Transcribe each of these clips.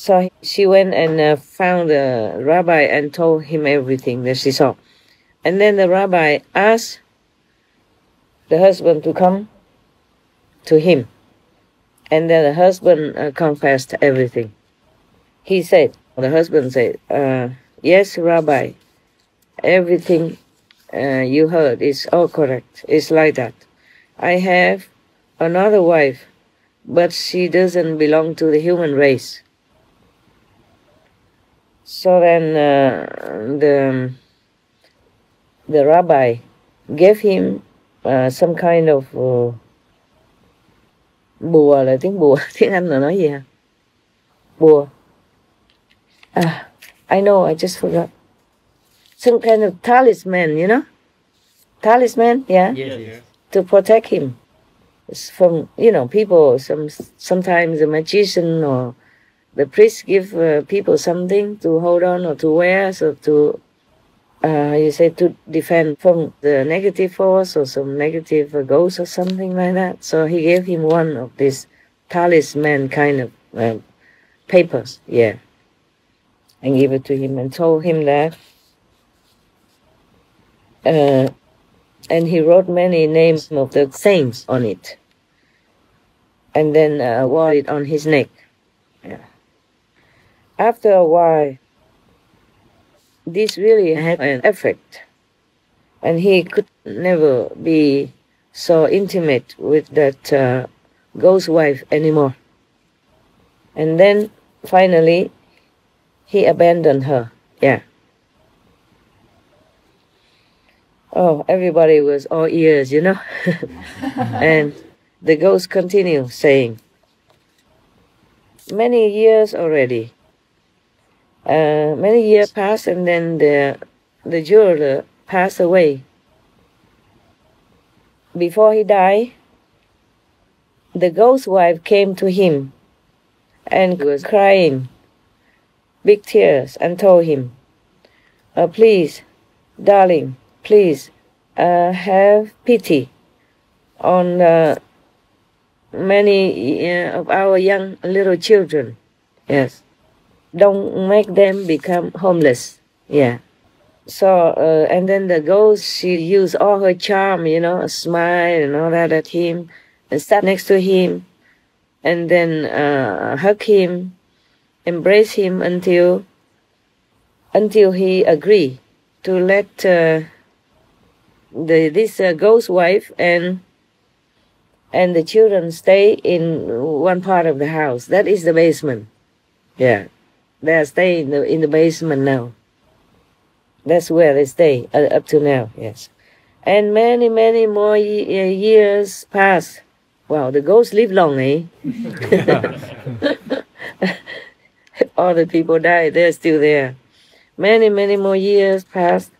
So she went and found the rabbi and told him everything that she saw. And then the rabbi asked the husband to come to him. And then the husband confessed everything. The husband said, yes, Rabbi, everything you heard is all correct. It's like that. I have another wife, but she doesn't belong to the human race. So then the rabbi gave him some kind of bùa, là tiếng bùa, tiếng Anh là nói gì hả? Bùa. I know, I just forgot. Some kind of talisman, you know? Talisman, yeah? Yes. To protect him from, people, sometimes the magician or the priest give people something to hold on or to wear, so to, to defend from the negative force or some negative ghost or something like that. So he gave him one of these talisman kind of papers, yeah, and gave it to him and told him that, and he wrote many names of the saints on it, and then wore it on his neck. Yeah. After a while, this really had an effect, and he could never be so intimate with that ghost wife anymore. And then finally, he abandoned her. Yeah. Oh, everybody was all ears, And the ghost continued saying, many years already. Many years passed, and then the jeweler passed away. Before he died, the ghost wife came to him and was crying big tears and told him, please, darling, please have pity on many of our young little children. Yes. Don't make them become homeless. Yeah. So, and then the ghost, she used all her charm, a smile and all that at him, and sat next to him, and then hug him, embrace him until he agreed to let this ghost wife and the children stay in one part of the house. That is the basement. Yeah. They are staying in the basement now. That's where they stay up to now, yes. And many, many more years passed. Wow, the ghosts live long, eh? All the people died, they're still there. Many, many more years passed,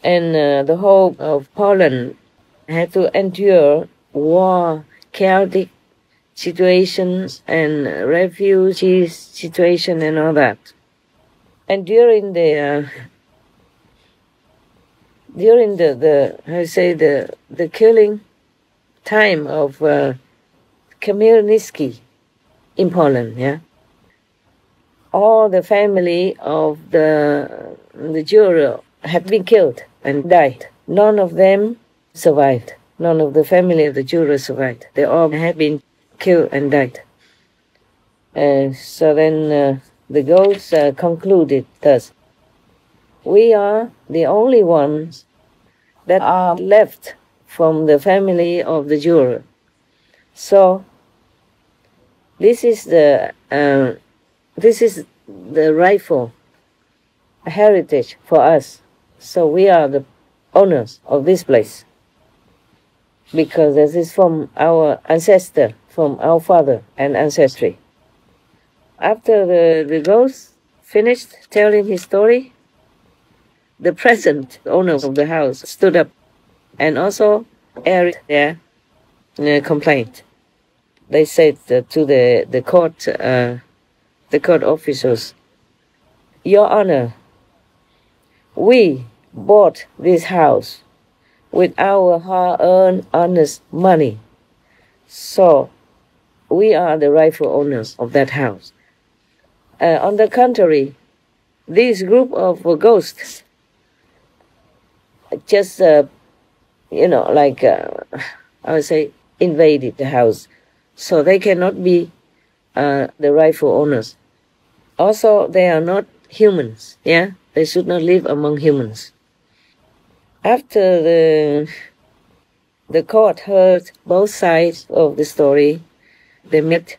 and the whole of Poland had to endure war, chaotic situations and refugee situation and all that. And during the killing time of Khmelnytsky in Poland, yeah, all the family of the Jew had been killed and died. None of them survived. None of the family of the Jew survived. They all had been killed and died. So then the ghost concluded thus: we are the only ones that are left from the family of the Jew. So this is the rightful heritage for us. So we are the owners of this place, because this is from our ancestor, from our father and ancestry. After the ghost finished telling his story, the present owner of the house stood up and also aired their complaint. They said to the court officials, Your Honor, we bought this house with our hard-earned, honest money. So we are the rightful owners of that house. On the contrary, this group of ghosts just, I would say, invaded the house. So they cannot be the rightful owners. Also, they are not humans, yeah? They should not live among humans. After the court heard both sides of the story, they met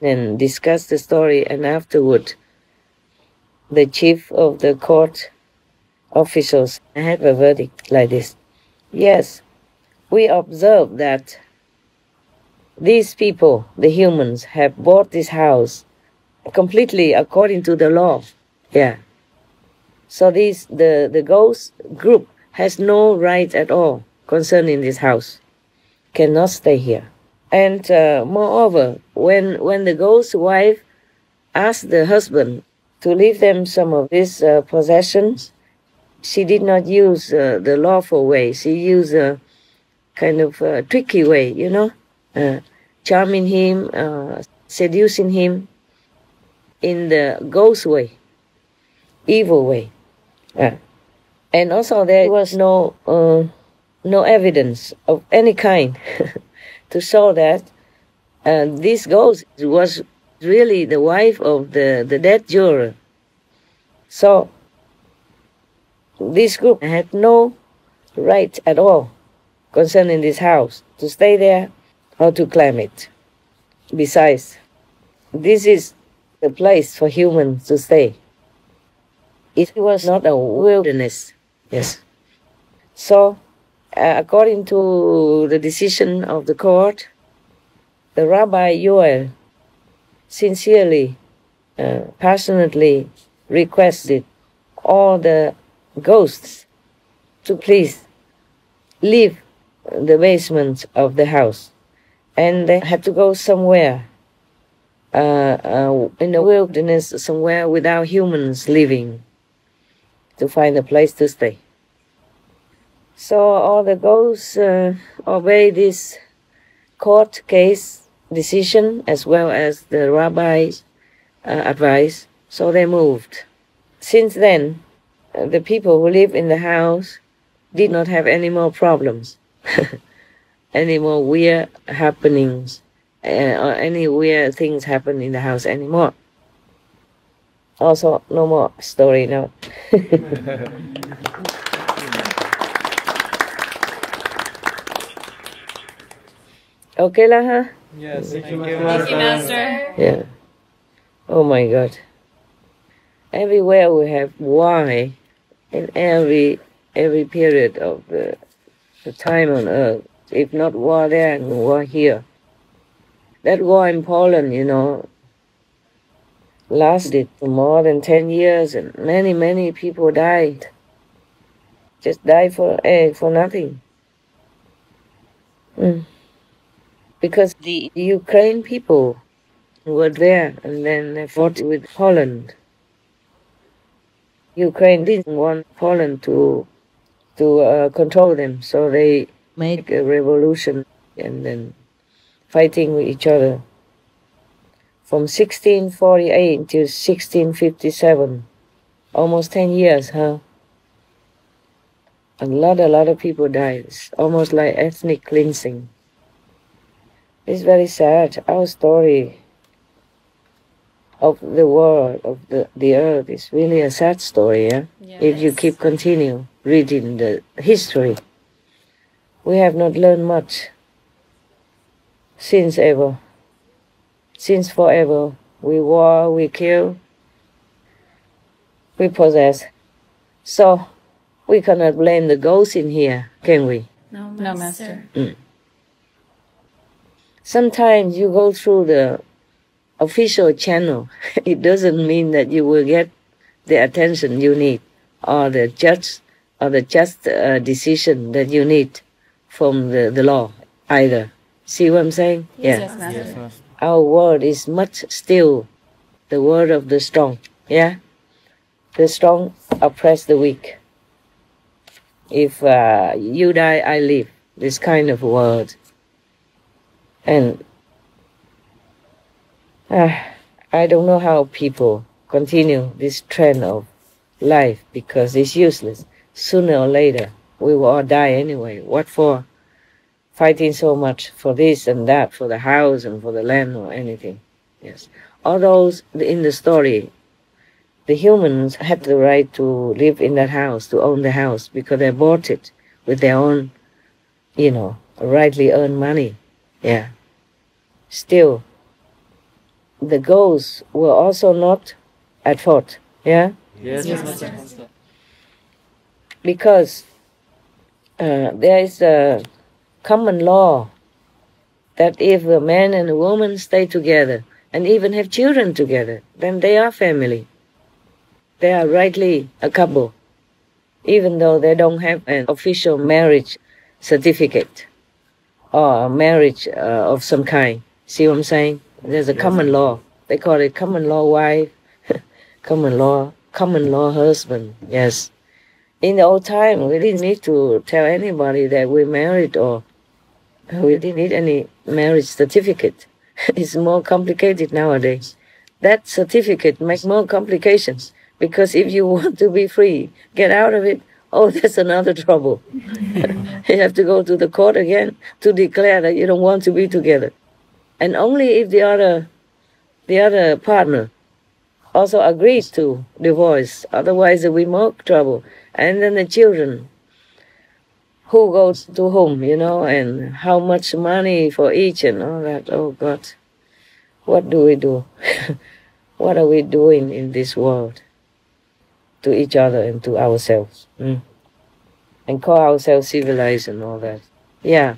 and discussed the story, and afterward, the chief of the court officials had a verdict like this. Yes, we observe that these people, the humans, have bought this house completely according to the law. Yeah. So the ghost group has no right at all concerning this house. Cannot stay here. And moreover, when the ghost wife asked the husband to leave them some of these possessions, she did not use the lawful way. She used a kind of tricky way, charming him, seducing him in the ghost way, evil way. And also there was no evidence of any kind to show that this ghost was really the wife of the dead juror. So this group had no right at all concerning this house to stay there or to claim it. Besides, this is the place for humans to stay. It was not a wilderness. Yes. So, according to the decision of the court, the Rabbi Yoel sincerely, passionately requested all the ghosts to please leave the basement of the house. And they had to go somewhere, in the wilderness, somewhere without humans living, to find a place to stay. So all the ghosts obey this court case decision as well as the rabbi's advice, so they moved. Since then, the people who live in the house did not have any more problems, any more weird happenings, or any weird things happen in the house anymore. Also, no more story now. Okay lah, huh? Yes, thank you, Thank you, Master. Yeah. Oh my God. Everywhere we have why in every period of the time on earth. If not war there, war here. That war in Poland, lasted more than 10 years, and many people died. Just died for nothing. Because the Ukraine people were there, and then they fought with Poland. Ukraine didn't want Poland to control them, so they made a revolution and then fighting with each other. From 1648 to 1657, almost 10 years, huh? A lot of people died. It's almost like ethnic cleansing. It's very sad. Our story of the world, of the earth, is really a sad story, yeah? Yes. If you keep continue reading the history. We have not learned much since ever. Since forever. We war, we kill, we possess. So, we cannot blame the ghosts in here, can we? No, Master. Sometimes you go through the official channel. It doesn't mean that you will get the attention you need, or the just decision that you need from the law either. See what I'm saying? Yes, Master. Yes, Master. Our word is much still the word of the strong. Yeah? The strong oppress the weak. If you die, I live. This kind of word. And I don't know how people continue this trend of life because it's useless. Sooner or later, we will all die anyway. What for? Fighting so much for this and that, for the house and for the land or anything. Yes. All those in the story, the humans had the right to live in that house, to own the house, because they bought it with their own, rightly earned money. Yeah. Still, the ghosts were also not at fault. Yeah? Yes, Master. Because there is a common law that if a man and a woman stay together and even have children together, then they are family. They are rightly a couple, even though they don't have an official marriage certificate or a marriage of some kind. See what I'm saying? There's a common law. They call it common law wife, common law husband. Yes. In the old time, we didn't need to tell anybody that we're married, or we didn't need any marriage certificate. It's more complicated nowadays. That certificate makes more complications, because if you want to be free, get out of it, that's another trouble. You have to go to the court again to declare that you don't want to be together. And only if the other partner also agrees to divorce, otherwise there will be more trouble. And then the children, who goes to whom, and how much money for each and all that. Oh God, what do we do? What are we doing in this world to each other and to ourselves? And call ourselves civilized and all that. Yeah.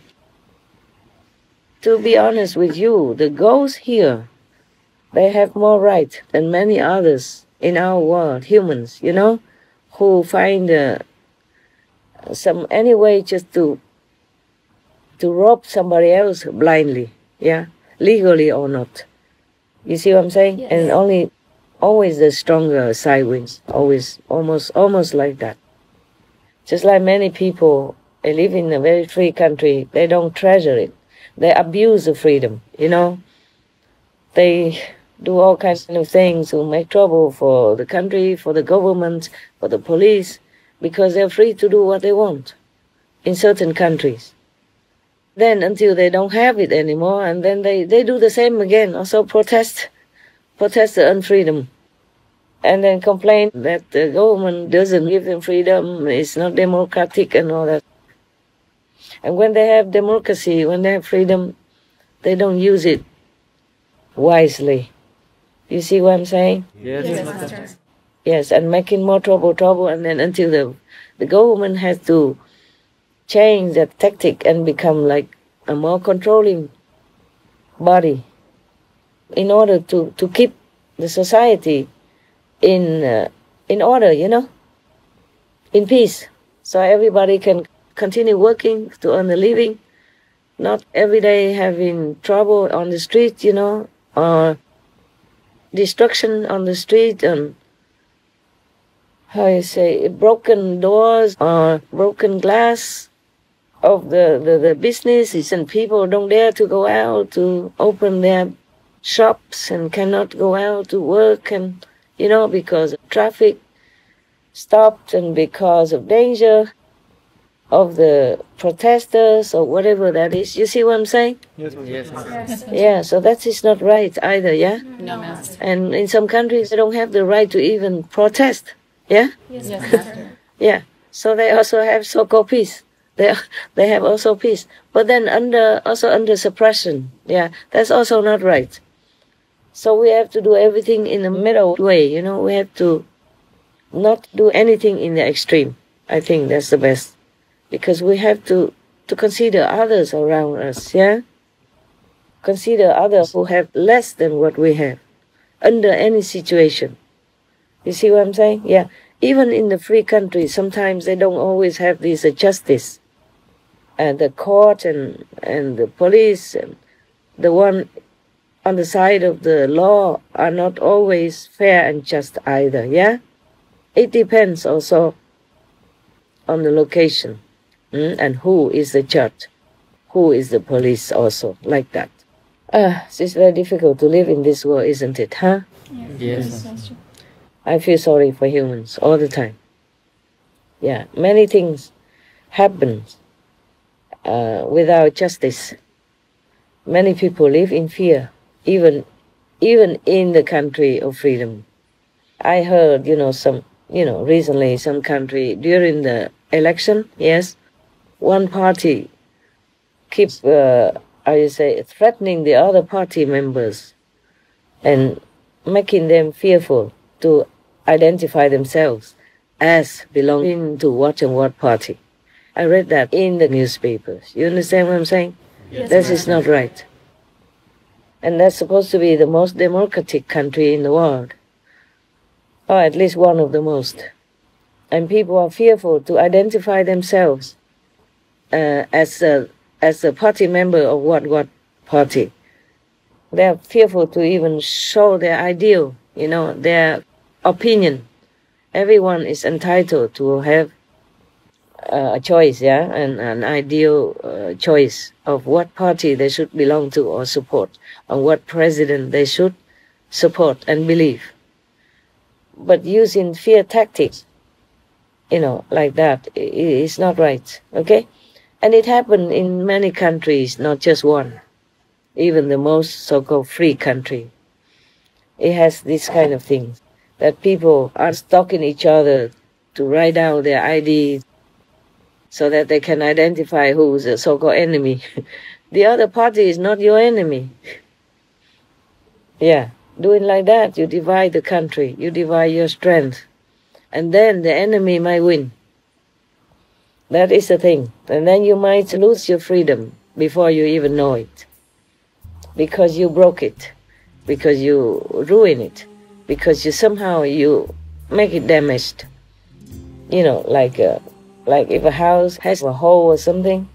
To be honest with you, the ghosts here, they have more right than many others in our world, humans, who find any way just to rob somebody else blindly, yeah, legally or not. You see what I'm saying? Yes. And always the stronger side wins, always, almost like that. Just like many people, they live in a very free country, they don't treasure it. They abuse the freedom, They do all kinds of things to make trouble for the country, for the government, for the police, because they're free to do what they want in certain countries. Then until they don't have it anymore, and then they do the same again, also protest the unfreedom, and then complain that the government doesn't give them freedom, it's not democratic and all that. And when they have democracy, when they have freedom, they don't use it wisely. You see what I'm saying? Yes, Master. Yes, and making more trouble, and then until the government has to change that tactic and become like a more controlling body in order to keep the society in order, in peace, so everybody can continue working to earn a living, not every day having trouble on the street, or destruction on the street, and broken doors or broken glass of the businesses, and people don't dare to go out to open their shops and cannot go out to work, and because of traffic stopped and because of danger of the protesters or whatever that is. You see what I'm saying? Yes, Master. Yeah, so that is not right either, yeah? No, Master. And in some countries, they don't have the right to even protest, yeah? Yes, Master. Yeah, so they also have so-called peace. They have also peace. But then under suppression, yeah, that's also not right. So we have to do everything in the middle way, we have to not do anything in the extreme. I think that's the best. Because we have to consider others around us, yeah? Consider others who have less than what we have, under any situation. You see what I'm saying? Yeah. Even in the free country, sometimes they don't always have this justice. And the court and the police and the one on the side of the law are not always fair and just either, yeah? It depends also on the location. And who is the judge, who is the police also, like that. It's very difficult to live in this world, isn't it, huh? Yes. I feel sorry for humans all the time. Yeah, many things happen without justice. Many people live in fear, even in the country of freedom. I heard, recently some country during the election, yes, one party keep, threatening the other party members and making them fearful to identify themselves as belonging to what and what party. I read that in the newspapers. You understand what I'm saying? Yes, This is not right. And that's supposed to be the most democratic country in the world, or at least one of the most. And people are fearful to identify themselves as a party member of what party. They are fearful to even show their ideal, their opinion. Everyone is entitled to have a choice, and an ideal choice of what party they should belong to or support, and what president they should support and believe. But using fear tactics, like that, is not right, okay? And it happened in many countries, not just one. Even the most so-called free country. It has this kind of thing, that people are stalking each other to write down their ID so that they can identify who is the so-called enemy. The other party is not your enemy. Yeah, doing like that, you divide the country, you divide your strength, and then the enemy might win. That is the thing. And then you might lose your freedom before you even know it. Because you broke it, because you ruin it, because you make it damaged. Like if a house has a hole or something,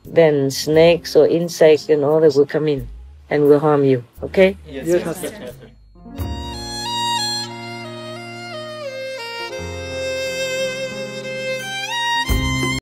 then snakes or insects and all that will come in and will harm you, okay? Yes, Master.